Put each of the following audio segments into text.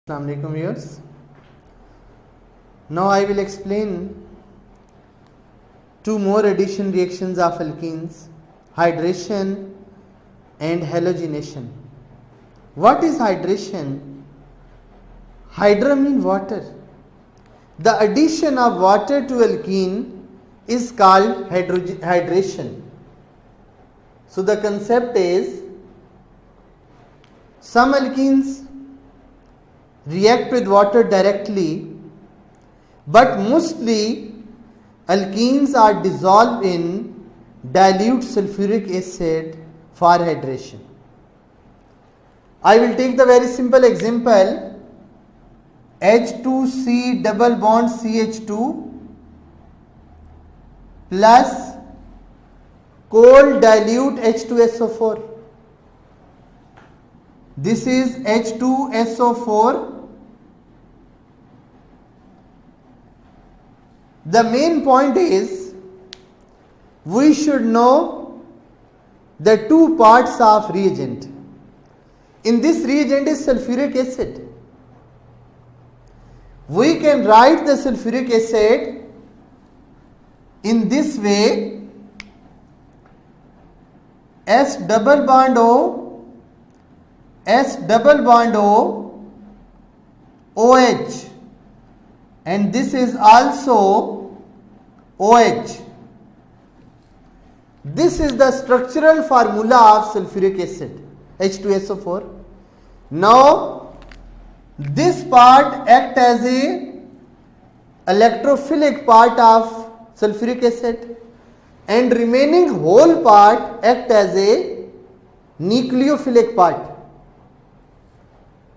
Assalamu alaikum viewers. Now I will explain two more addition reactions of alkenes, hydration and halogenation. What is hydration? Hydra means water. The addition of water to alkene is called hydration. So the concept is some alkenes react with water directly, but mostly alkenes are dissolved in dilute sulfuric acid for hydration. I will take the very simple example, H2C double bond CH2 plus cold dilute H2SO4. This is H2SO4. The main point is we should know the two parts of reagent. In this reagent is sulfuric acid. We can write the sulfuric acid in this way: S double bond O, S double bond O, OH, and this is also OH. This is the structural formula of sulfuric acid, H2SO4. Now, this part acts as a electrophilic part of sulfuric acid, and remaining whole part acts as a nucleophilic part.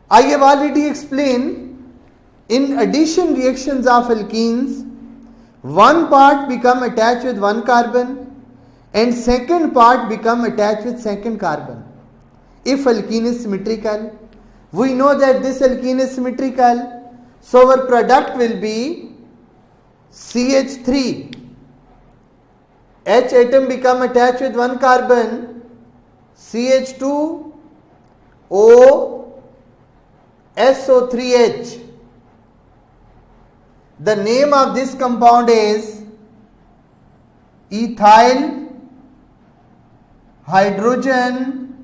I have already explained, in addition reactions of alkenes, one part become attached with one carbon and second part become attached with second carbon. If alkene is symmetrical, we know that this alkene is symmetrical, so our product will be CH3. H atom become attached with one carbon, CH2, O, SO3H. The name of this compound is ethyl hydrogen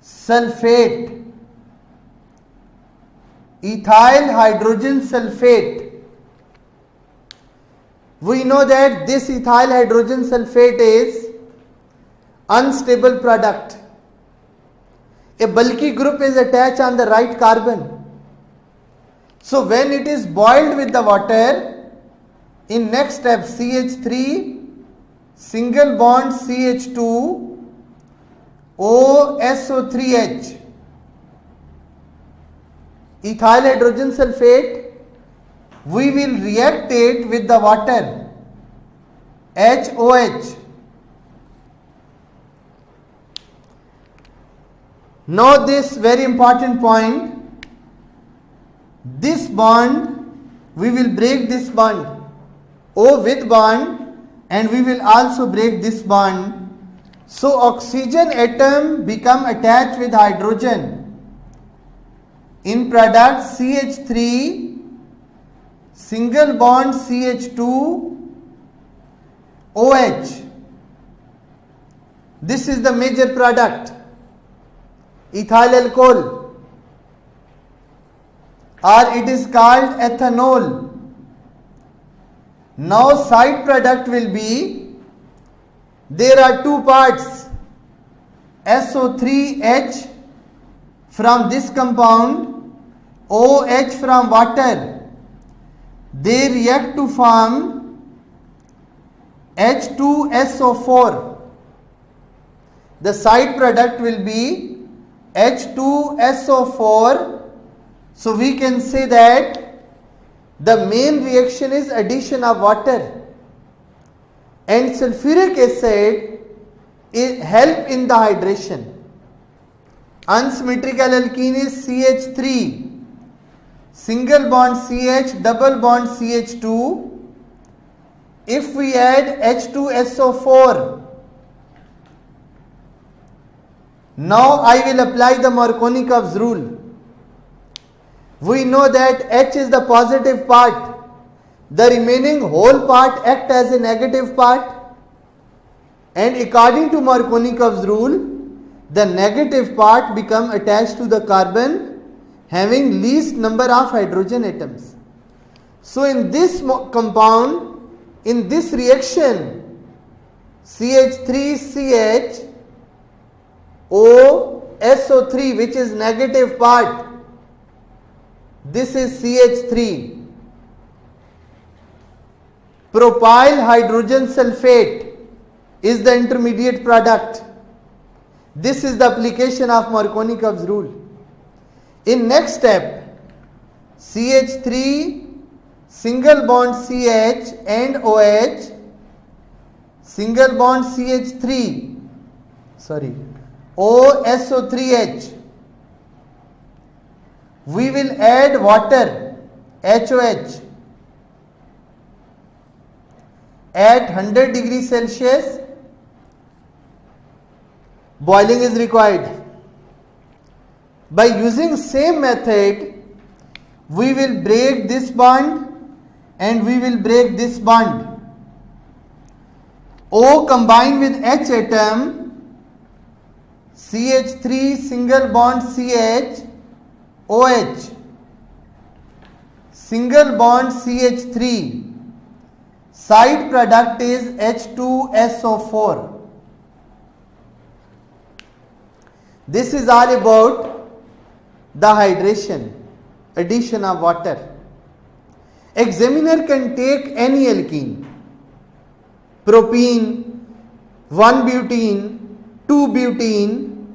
sulfate. Ethyl hydrogen sulfate. We know that this ethyl hydrogen sulfate is unstable product. A bulky group is attached on the right carbon. So when it is boiled with the water, in next step CH3 single bond CH2 OSO3H, ethyl hydrogen sulfate, we will react it with the water, HOH. Now this very important point, this bond, we will break this bond, O with bond, and we will also break this bond. So oxygen atom become attached with hydrogen. In product CH3 single bond CH2 OH. This is the major product, ethyl alcohol, or it is called ethanol. Now side product will be, there are two parts, SO3H from this compound, OH from water. They react to form H2SO4. The side product will be H2SO4. So we can say that the main reaction is addition of water, and sulfuric acid help in the hydration. Unsymmetrical alkene is CH3 single bond CH double bond CH2. If we add H2SO4, now I will apply the Markovnikov's rule. We know that H is the positive part. The remaining whole part act as a negative part. And according to Markovnikov's rule, the negative part become attached to the carbon having least number of hydrogen atoms. So in this compound, in this reaction, CH3CH OSO3, which is negative part, this is CH3. Propyl hydrogen sulfate is the intermediate product. This is the application of Markovnikov's rule. In next step, CH3 single bond CH and OH, single bond CH3, OSO3H. We will add water, HOH, at 100 degrees Celsius. Boiling is required. By using same method, we will break this bond and we will break this bond. O combined with H atom, CH3 single bond CH, OH, single bond CH3, side product is H2SO4. This is all about the hydration, addition of water. Examiner can take any alkene, propene, 1-butene, 2-butene,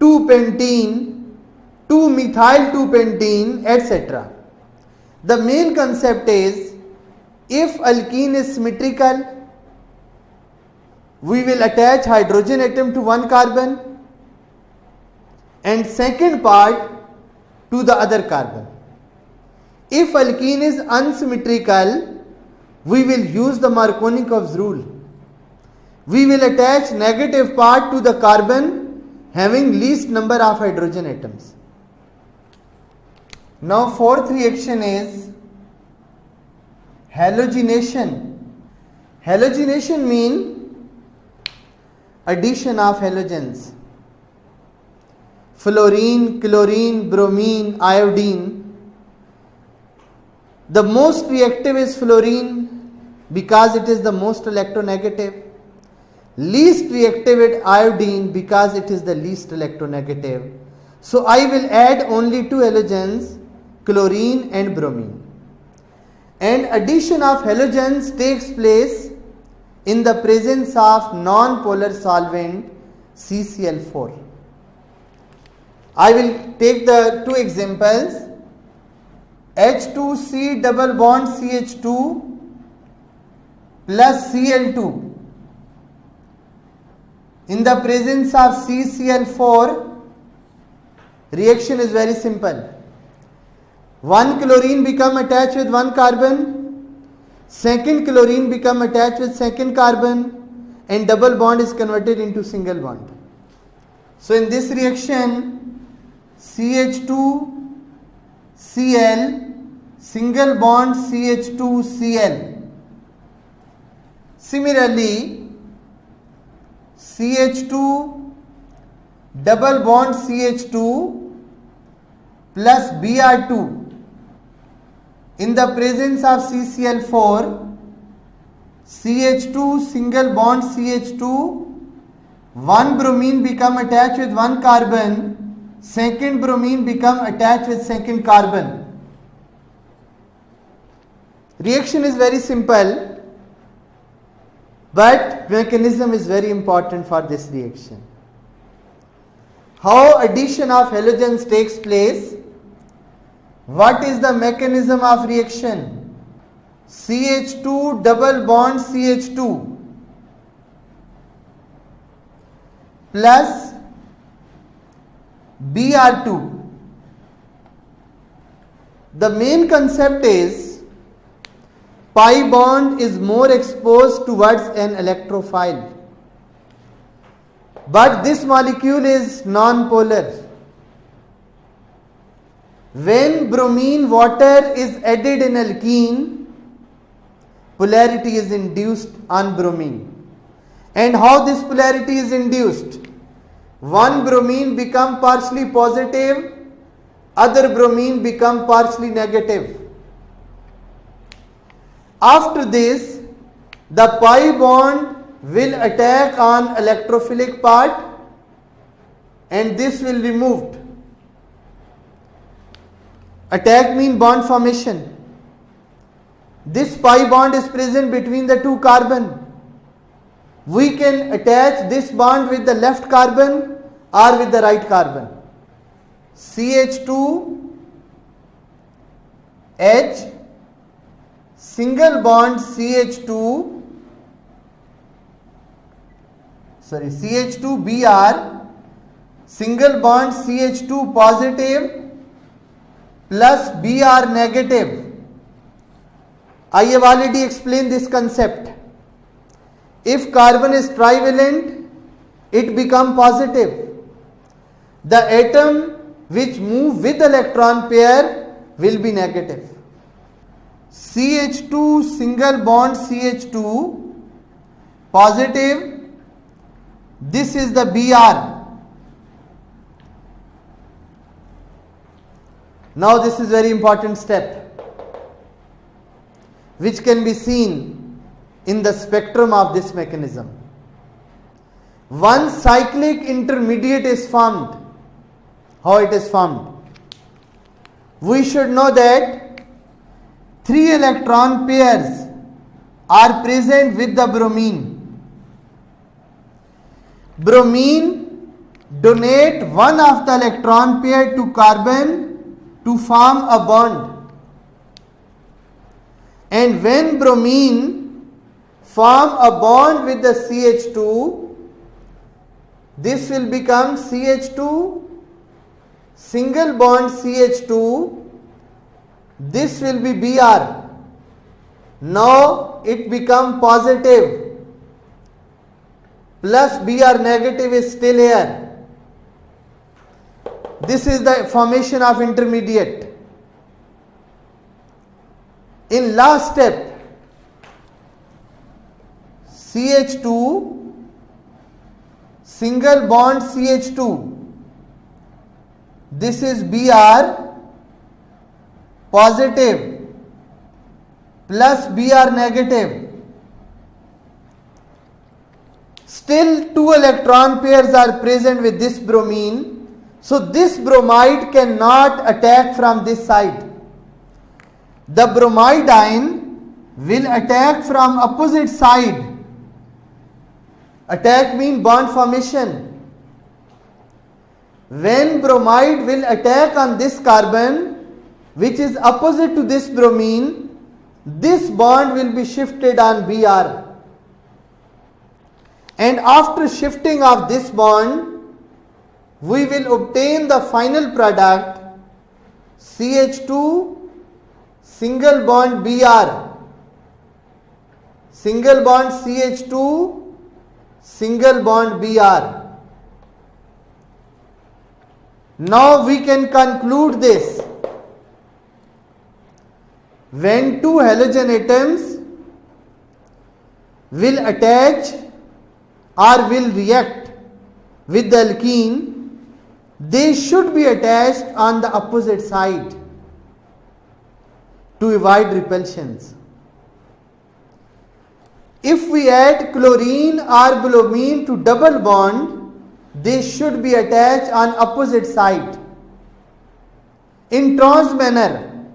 2-pentene, 2-methyl-2-pentene, etc. The main concept is, if alkene is symmetrical, we will attach hydrogen atom to one carbon and second part to the other carbon. If alkene is unsymmetrical, we will use the Markovnikov's rule. We will attach negative part to the carbon having least number of hydrogen atoms. Now fourth reaction is halogenation. Halogenation means addition of halogens. Fluorine, chlorine, bromine, iodine. The most reactive is fluorine because it is the most electronegative. Least reactive is iodine because it is the least electronegative. So I will add only two halogens, chlorine and bromine. And addition of halogens takes place in the presence of non-polar solvent CCl4. I will take the two examples. H2C double bond CH2 plus Cl2 in the presence of CCl4. Reaction is very simple. One chlorine become attached with one carbon, second chlorine become attached with second carbon, and double bond is converted into single bond. So in this reaction, CH2Cl single bond CH2Cl. Similarly, CH2 double bond CH2 plus Br2 in the presence of CCl4, CH2 single bond CH2, one bromine become attached with one carbon, second bromine become attached with second carbon. Reaction is very simple, but mechanism is very important for this reaction. How addition of halogens takes place? What is the mechanism of reaction? CH2 double bond CH2 plus Br2. The main concept is pi bond is more exposed towards an electrophile, but this molecule is non-polar. When bromine water is added in alkene, polarity is induced on bromine. And how this polarity is induced? One bromine become partially positive, other bromine become partially negative. After this, the pi bond will attack on electrophilic part and this will be removed. Attack means bond formation. This pi bond is present between the two carbon. We can attach this bond with the left carbon or with the right carbon. CH2 H, single bond CH2, CH2Br, single bond CH2 positive plus Br negative. I have already explained this concept. If carbon is trivalent, it becomes positive. The atom which move with electron pair will be negative. CH2 single bond CH2 positive, this is the Br. Now this is very important step which can be seen in the spectrum of this mechanism. One cyclic intermediate is formed. How it is formed? We should know that 3 electron pairs are present with the bromine. Bromine donate one of the electron pair to carbon to form a bond. And when bromine form a bond with the CH2, this will become CH2 single bond CH2, this will be Br. Now it become positive, plus Br negative is still here. This is the formation of intermediate. In last step, CH2 single bond CH2, this is Br positive plus Br negative. Still 2 electron pairs are present with this bromine. So this bromide cannot attack from this side. The bromidine will attack from opposite side. Attack means bond formation. When bromide will attack on this carbon which is opposite to this bromine, this bond will be shifted on Br. And after shifting of this bond, we will obtain the final product CH2 single bond Br, single bond CH2, single bond Br. Now we can conclude this. When 2 halogen atoms will attach or will react with the alkene, they should be attached on the opposite side to avoid repulsions. If we add chlorine or bromine to double bond, they should be attached on opposite side. In trans manner,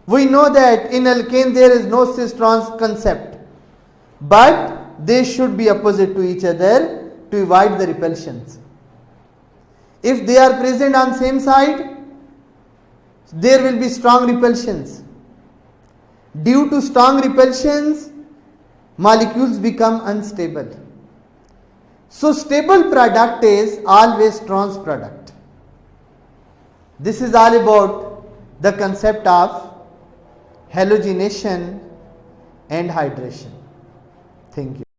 we know that in alkane there is no cis-trans concept, but they should be opposite to each other to avoid the repulsions. If they are present on same side, there will be strong repulsions. Due to strong repulsions, molecules become unstable. So stable product is always trans product. This is all about the concept of halogenation and hydration. Thank you.